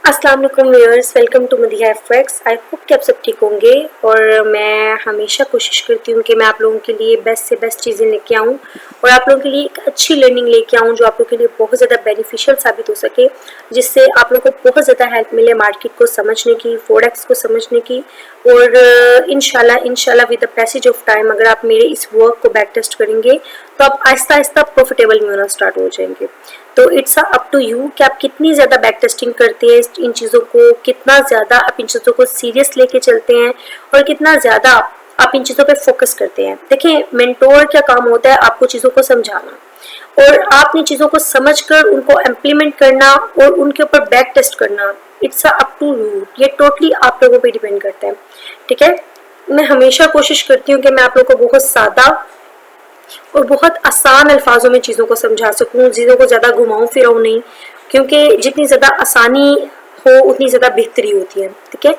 अस्सलाम वालेकुम viewers, welcome to Madiha FX. I hope कि आप सब ठीक होंगे और मैं हमेशा कोशिश करती हूँ कि मैं आप लोगों के लिए बेस्ट से बेस्ट चीज़ें लेके आऊँ और आप लोगों के लिए एक अच्छी लर्निंग लेके आऊँ जो आप लोगों के लिए बहुत ज़्यादा बेनिफिशियल साबित हो सके, जिससे आप लोगों को बहुत ज़्यादा हेल्प मिले मार्केट को समझने की, फोरेक्स को समझने की। और इंशाल्लाह with the passage of time अगर आप मेरे इस वर्क को बैक टेस्ट करेंगे तो आप आहिस्ता आहिस्ता प्रॉफिटेबल में होना स्टार्ट हो जाएंगे। तो इट्स अप टू यू कि आप कितनी ज़्यादा बैक टेस्टिंग करते हैं इन चीज़ों को, कितना ज़्यादा आप इन चीज़ों को सीरियस लेके चलते हैं और कितना ज़्यादा आप इन चीज़ों पे फोकस करते हैं। देखिए, मेंटोर का काम होता है आपको चीज़ों को समझाना और आपने चीज़ों को समझकर उनको इम्प्लीमेंट करना और उनके ऊपर बैक टेस्ट करना। इट्स अप टू यू, ये टोटली आप लोगों पे डिपेंड करता है। ठीक है, मैं हमेशा कोशिश करती हूँ कि मैं आप लोगों को बहुत सादा और बहुत आसान अल्फाजों में चीज़ों को समझा सकूं, चीज़ों को ज़्यादा घुमाऊं फिराऊं नहीं, क्योंकि जितनी ज़्यादा आसानी हो उतनी ज़्यादा बेहतरी होती है। ठीक है,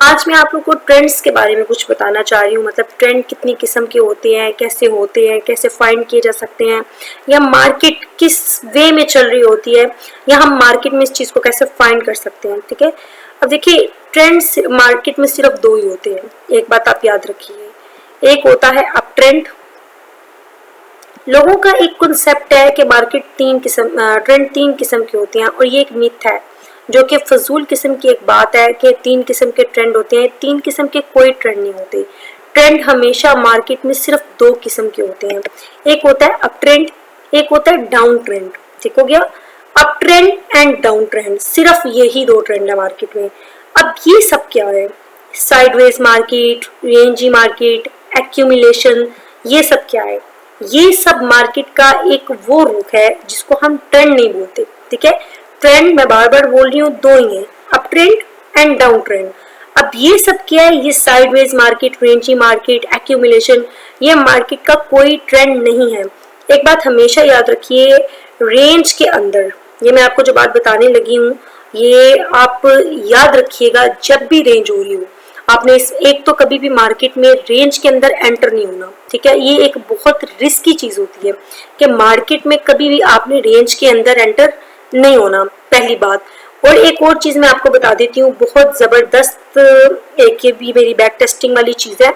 आज मैं आप लोगों को ट्रेंड्स के बारे में कुछ बताना चाह रही हूँ। मतलब ट्रेंड कितनी किस्म के होते हैं, कैसे फाइंड किए जा सकते हैं, या मार्केट किस वे में चल रही होती है, या हम मार्केट में इस चीज़ को कैसे फाइंड कर सकते हैं। ठीक है, अब देखिए, ट्रेंड्स मार्केट में सिर्फ दो ही होते हैं। एक बात आप याद रखिए, एक होता है अप ट्रेंड। लोगों का एक कॉन्सेप्ट है कि मार्केट ट्रेंड तीन किस्म के होते हैं और ये एक मिथ है जो कि फजूल किस्म की एक बात है कि तीन किस्म के ट्रेंड होते हैं। तीन किस्म के कोई ट्रेंड नहीं होते। ट्रेंड हमेशा मार्केट में सिर्फ दो किस्म के होते हैं, एक होता है अप ट्रेंड, एक होता है डाउन ट्रेंड। ठीक हो गया, up trend and down trend, सिर्फ यही दो ट्रेंड है मार्केट में। अब ये सब क्या है? Sideways market, Renzi market, accumulation, ये सब क्या है? ये सब मार्केट का एक वो रूप है जिसको हम ट्रेंड नहीं बोलते। ठीक है, ट्रेंड मैं बार बार बोल रही हूँ दो ही है, up trend and down trend. अब ये सब क्या है? ये sideways market, Renzi market, accumulation, ये मार्केट का कोई ट्रेंड नहीं है। एक बात हमेशा याद रखिए, रेंज के अंदर, ये मैं आपको जो बात बताने लगी हूँ ये आप याद रखिएगा, जब भी रेंज हो रही हो आपने एक तो कभी भी मार्केट में रेंज के अंदर एंटर नहीं होना। ठीक है, ये एक बहुत रिस्की चीज होती है कि मार्केट में कभी भी आपने रेंज के अंदर एंटर नहीं होना, पहली बात। और एक और चीज मैं आपको बता देती हूँ, बहुत जबरदस्त, एक ये भी मेरी बैक टेस्टिंग वाली चीज है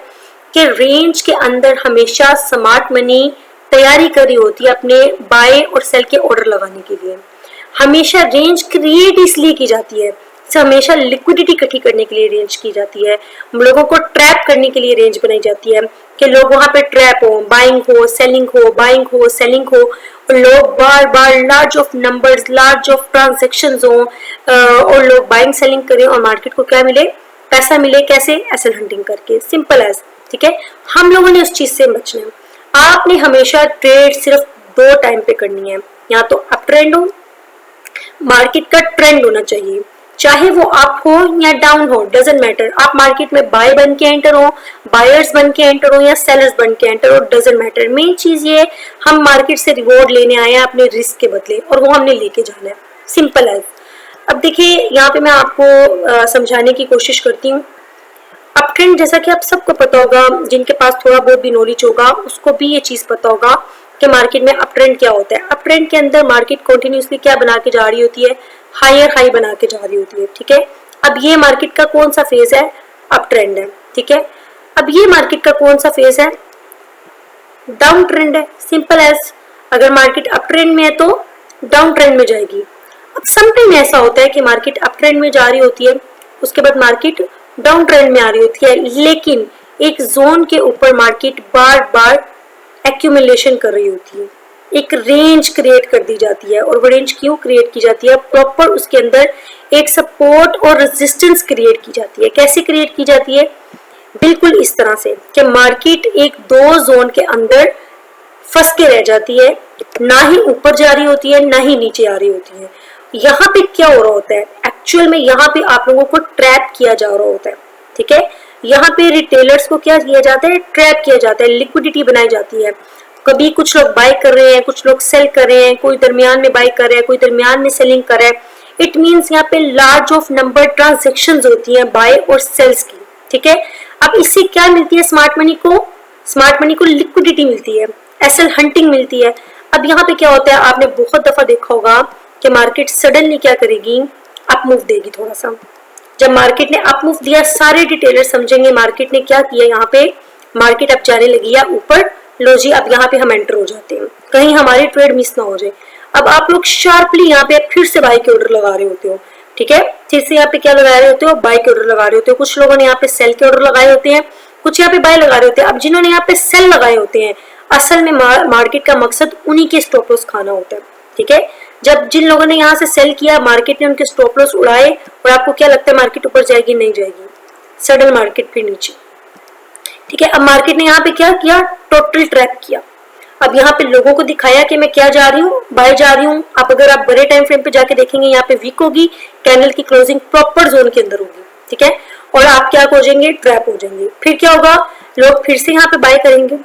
कि रेंज के अंदर हमेशा स्मार्ट मनी तैयारी कर रही होती है अपने बाय और सेल के ऑर्डर लगाने के लिए। हमेशा रेंज क्रिएट इसलिए की जाती है, हमेशा लिक्विडिटी इकट्ठी करने के लिए रेंज की जाती है, लोगों को ट्रैप करने के लिए रेंज बनाई जाती है कि लोग वहां पे ट्रैप हो, बाइंग हो सेलिंग हो, बाइंग हो सेलिंग हो, और लोग बार बार large of numbers, large of transactions हो और लोग बाइंग सेलिंग करें और मार्केट को क्या मिले? पैसा मिले। कैसे? एसएल हंटिंग करके, सिंपल एज। ठीक है, हम लोगों ने उस चीज से बचना है। आपने हमेशा ट्रेड सिर्फ दो टाइम पे करनी है, या तो अप ट्रेंड हो, मार्केट का ट्रेंड होना चाहिए, चाहे वो अप हो या डाउन हो, डजंट मैटर। आप मार्केट में बाय बन के एंटर हो, बायर्स बन के एंटर हो या सेलर्स बन के एंटर हो, डजंट मैटर। मेन चीज ये, हम मार्केट से रिवॉर्ड लेने आए हैं अपने रिस्क के बदले और वो हमने लेके जाना है, सिंपल एज। अब देखिए, यहाँ पे मैं आपको समझाने की कोशिश करती हूँ। अप ट्रेंड, जैसा कि आप सबको पता होगा, जिनके पास थोड़ा बहुत भी नॉलेज होगा उसको भी ये चीज पता होगा कि मार्केट में अप ट्रेंड क्या होता है। अप ट्रेंड के अंदर मार्केट कंटिन्यूसली क्या बना के जा रही होती है? हायर हाई बना के जा रही होती है। ठीक है, अब ये मार्केट का कौन सा फेज है? अप ट्रेंड है। ठीक है, अब ये मार्केट का कौन सा फेज है? डाउन ट्रेंड है, सिंपल एज। अगर मार्केट अप ट्रेंड में है तो डाउन ट्रेंड में जाएगी। अब समटाइम ऐसा होता है कि मार्केट अप ट्रेंड में जा रही होती है, उसके बाद मार्केट डाउन ट्रेंड में आ रही होती है, लेकिन एक जोन के ऊपर मार्केट बार बार एक्यूमुलेशन कर रही होती है, एक रेंज क्रिएट कर दी जाती है। और वो रेंज क्यों क्रिएट की जाती है? प्रॉपर उसके अंदर एक सपोर्ट और रेजिस्टेंस क्रिएट की जाती है। कैसे क्रिएट की जाती है? बिल्कुल इस तरह से कि मार्केट एक दो जोन के अंदर फंस के रह जाती है, ना ही ऊपर जा रही होती है ना ही नीचे आ रही होती है। यहाँ पे क्या हो रहा होता है? एक्चुअल में यहाँ पे आप लोगों को ट्रैप किया जा रहा होता है। ठीक है, यहाँ पे रिटेलर्स को क्या किया जाता है? ट्रैप किया जाता है, लिक्विडिटी बनाई जाती है। कभी कुछ लोग बाय कर रहे हैं, कुछ लोग सेल कर रहे हैं, कोई दरमियान में बाय कर रहा है, कोई दरमियान में सेलिंग कर रहा है। इट मींस यहाँ पे लार्ज ऑफ नंबर ट्रांजेक्शंस होती हैं बाय और सेल्स की। ठीक है, अब इससे क्या मिलती है स्मार्ट मनी को? स्मार्ट मनी को लिक्विडिटी मिलती है, एसएल हंटिंग मिलती है। अब यहाँ पे क्या होता है, आपने बहुत दफा देखा होगा कि मार्केट सडनली क्या करेगी? अप मूव देगी थोड़ा सा। जब मार्केट ने अप मूव दिया, सारे डिटेलर समझेंगे मार्केट ने क्या किया, यहाँ पे मार्केट अब जाने लगी है ऊपर। लो जी, अब यहाँ पे हम एंटर हो जाते हैं, कहीं हमारी ट्रेड मिस ना हो जाए। अब आप लोग शार्पली यहाँ पे फिर से बाई के ऑर्डर लगा रहे होते हो, ठीक है। फिर से यहाँ पे क्या लगा रहे होते हो, बाई के ऑर्डर लगा रहे होते हो। कुछ लोगों ने यहाँ पे सेल के ऑर्डर लगाए होते हैं, कुछ यहाँ पे बाय लगा रहे होते हैं। अब जिन्होंने यहाँ पे सेल लगाए होते हैं, असल में मार्केट का मकसद उन्हीं के स्टॉप लॉस खाना होता है, ठीक है। जब जिन लोगों ने यहाँ से सेल किया, मार्केट ने उनके स्टॉप लॉस उड़ाए, और आपको क्या लगता है मार्केट ऊपर जाएगी? नहीं जाएगी, सडन मार्केट फिर नीचे, ठीक है। अब मार्केट ने यहाँ पे क्या किया, टोटल ट्रैप किया। अब यहाँ पे लोगों को दिखाया कि मैं क्या जा रही हूँ, बाय जा रही हूँ। अब अगर आप बड़े टाइम फ्रेम पे जाके देखेंगे, यहाँ पे वीक होगी, कैंडल की क्लोजिंग प्रॉपर जोन के अंदर होगी, ठीक है। और आप क्या हो जाएंगे, ट्रैप हो जाएंगे। फिर क्या होगा, लोग फिर से यहाँ पे बाय करेंगे।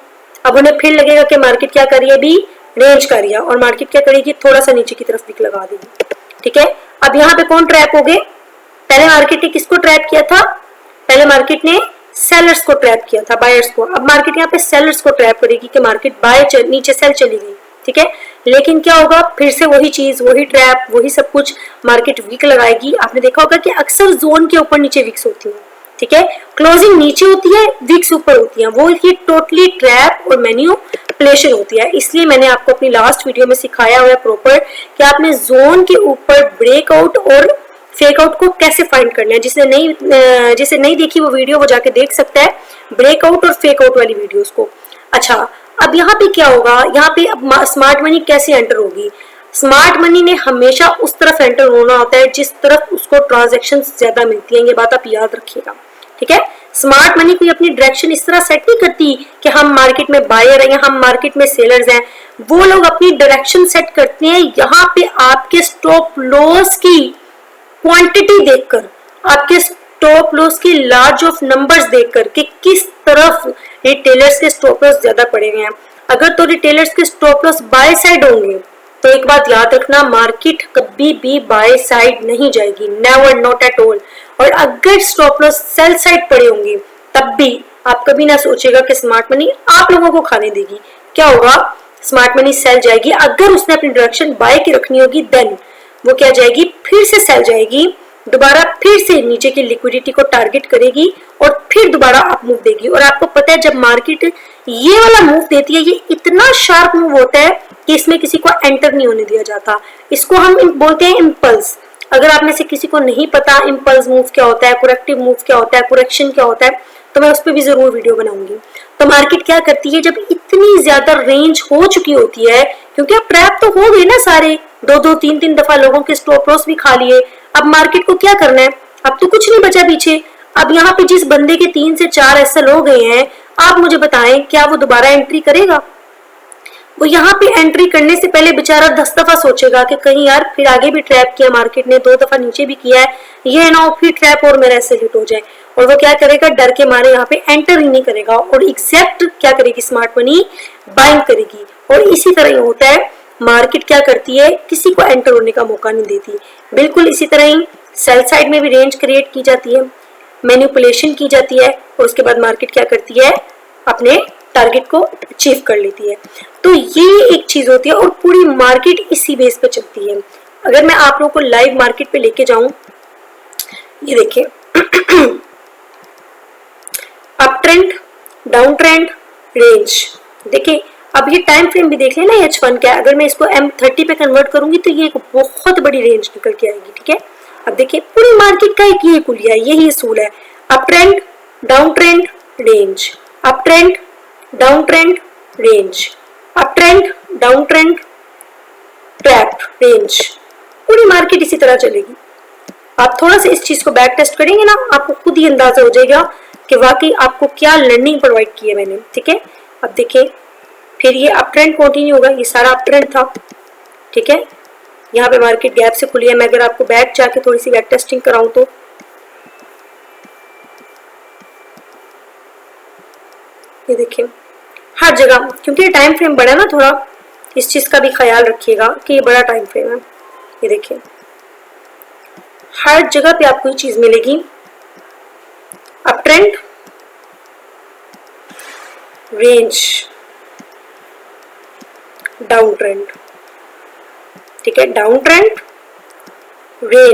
अब उन्हें फिर लगेगा कि मार्केट क्या कर रही है, अभी रेंज कर रही है, और मार्केट क्या करेगी, थोड़ा सा नीचे की तरफ विक लगा देगी, ठीक है। अब यहाँ पे कौन ट्रैप हो गए? पहले मार्केट ने किसको ट्रैप किया था? पहले मार्केट ने सेलर्स को ट्रैप किया था, बायर्स को। अब मार्केट यहाँ पे सेलर्स को ट्रैप करेगी कि मार्केट बाय नीचे सेल चली गई, ठीक है। लेकिन क्या होगा, फिर से वही चीज, वही ट्रैप, वही सब कुछ, मार्केट वीक लगाएगी। आपने देखा होगा कि अक्सर जोन के ऊपर नीचे वीक्स होती है, ठीक है। क्लोजिंग नीचे होती है, वीक्स ऊपर होती है, वो ये टोटली ट्रैप और मैन्युपुलेशन होती है। इसलिए मैंने आपको अपनी लास्ट वीडियो में सिखाया हुआ है प्रॉपर कि आपने जोन के ऊपर ब्रेकआउट और फेक आउट को कैसे फाइंड करना है। जिसे नहीं देखी वो वीडियो, वो जाके देख सकता है, ब्रेकआउट और फेक आउट वाली वीडियोस को। अच्छा, अब यहाँ पे क्या होगा, यहाँ पे अब स्मार्ट मनी कैसे एंटर होगी? स्मार्ट मनी ने हमेशा उस तरफ एंटर होना होता है जिस तरफ उसको ट्रांजैक्शन ज्यादा मिलती है, ये बात आप याद रखिएगा, ठीक है। स्मार्ट मनी कोई अपनी डायरेक्शन इस तरह सेट नहीं करती कि हम मार्केट में बायर हैं या हम मार्केट में सेलर्स हैं। वो लोग अपनी डायरेक्शन सेट करते हैं यहाँ पे आपके स्टॉप लॉस की क्वांटिटी देखकर, आपके स्टॉप लॉस की लार्ज ऑफ नंबर्स देखकर कि किस तरफ रिटेलर्स के स्टॉप लॉस ज्यादा पड़े हुए हैं। अगर तो रिटेलर्स के स्टॉप लॉस बाय साइड होंगे तो एक बात याद रखना, मार्केट कभी भी बाय साइड नहीं जाएगी, नेवर, नॉट एट ऑल। और अगर स्टॉप लॉस सेल साइड पड़े होंगे तब भी आप कभी ना सोचेगा कि स्मार्ट मनी आप लोगों को खाने देगी। क्या होगा, स्मार्ट मनी सेल जाएगी। अगर उसने अपनी डायरेक्शन बाय की रखनी होगी, देन वो क्या जाएगी, फिर से सेल जाएगी, दोबारा फिर से नीचे की लिक्विडिटी को टारगेट करेगी और फिर दोबारा अप मूव देगी। और आपको पता है जब मार्केट ये वाला मूव देती है, ये इतना शार्प मूव होता है कि इसमें किसी को एंटर नहीं होने दिया जाता। इसको हम बोलते हैं इम्पल्स। अगर आप में से किसी को नहीं पता इम्पल्स मूव क्या होता है, करेक्टिव मूव क्या होता है, करेक्शन क्या होता है, तो मैं उस पर भी जरूर वीडियो बनाऊंगी। तो मार्केट क्या करती है, जब इतनी ज्यादा रेंज हो चुकी होती है, क्योंकि अब ट्रैप तो हो गए ना सारे, दो तीन दफा लोगों के स्टॉप लॉस भी खा लिए। अब मार्केट को क्या करना है, अब तो कुछ नहीं बचा पीछे। अब यहाँ पे जिस बंदे के 3 से 4 एसएल हो गए हैं, आप मुझे बताएं क्या वो दोबारा एंट्री करेगा? वो यहाँ पे एंट्री करने से पहले बेचारा 10 दफा सोचेगा कि कहीं यार फिर आगे भी ट्रैप किया मार्केट ने, 2 दफा नीचे भी किया है, ये ना हो फिर ट्रैप और मेरा ऐसे हिट हो जाए। और वो क्या करेगा, डर के मारे यहाँ पे एंटर ही नहीं करेगा और एग्जैक्ट क्या करेगी, स्मार्ट मनी बाइंग करेगी। और इसी तरह ही होता है, मार्केट क्या करती है, किसी को एंटर होने का मौका नहीं देती। बिल्कुल इसी तरह ही सेल साइड में भी रेंज क्रिएट की जाती है, मैनिपुलेशन की जाती है, और उसके बाद मार्केट क्या करती है, अपने टारगेट को अचीव कर लेती है। तो ये एक चीज होती है और पूरी मार्केट इसी बेस पे चलती है। अगर मैं आप लोगों को लाइव मार्केट पे लेके जाऊं, ये देखिए up trend, down trend, range. देखिए अब ये टाइम फ्रेम भी देख लेना, H1 क्या है। अगर मैं इसको M30 पे कन्वर्ट करूंगी तो ये एक बहुत बड़ी रेंज निकल के आएगी, ठीक है। अब देखिए पूरी मार्केट का एक ये कुलिया है, यही असूल है, up trend, down trend, range, up trend, down trend, range, up trend, down trend, trap, range. पूरी मार्केट इसी तरह चलेगी। आप थोड़ा सा इस चीज को बैक टेस्ट करेंगे ना, आपको खुद ही अंदाजा हो जाएगा कि वाकई आपको क्या लर्निंग प्रोवाइड की है मैंने, ठीक है। अब देखिए फिर ये अप ट्रेंड कंटिन्यू होगा, ये सारा अप ट्रेंड था, ठीक है। यहाँ पे मार्केट गैप से खुली है। मैं अगर आपको बैक जाके थोड़ी सी बैक टेस्टिंग कराऊं तो ये देखिए हर जगह, क्योंकि टाइम फ्रेम बड़ा है ना, थोड़ा इस चीज का भी ख्याल रखिएगा कि ये बड़ा टाइम फ्रेम है। ये देखिए हर जगह पे आपको ये चीज मिलेगी, up trend, range, down trend, ठीक है, डाउन ट्रेंड, रेंज,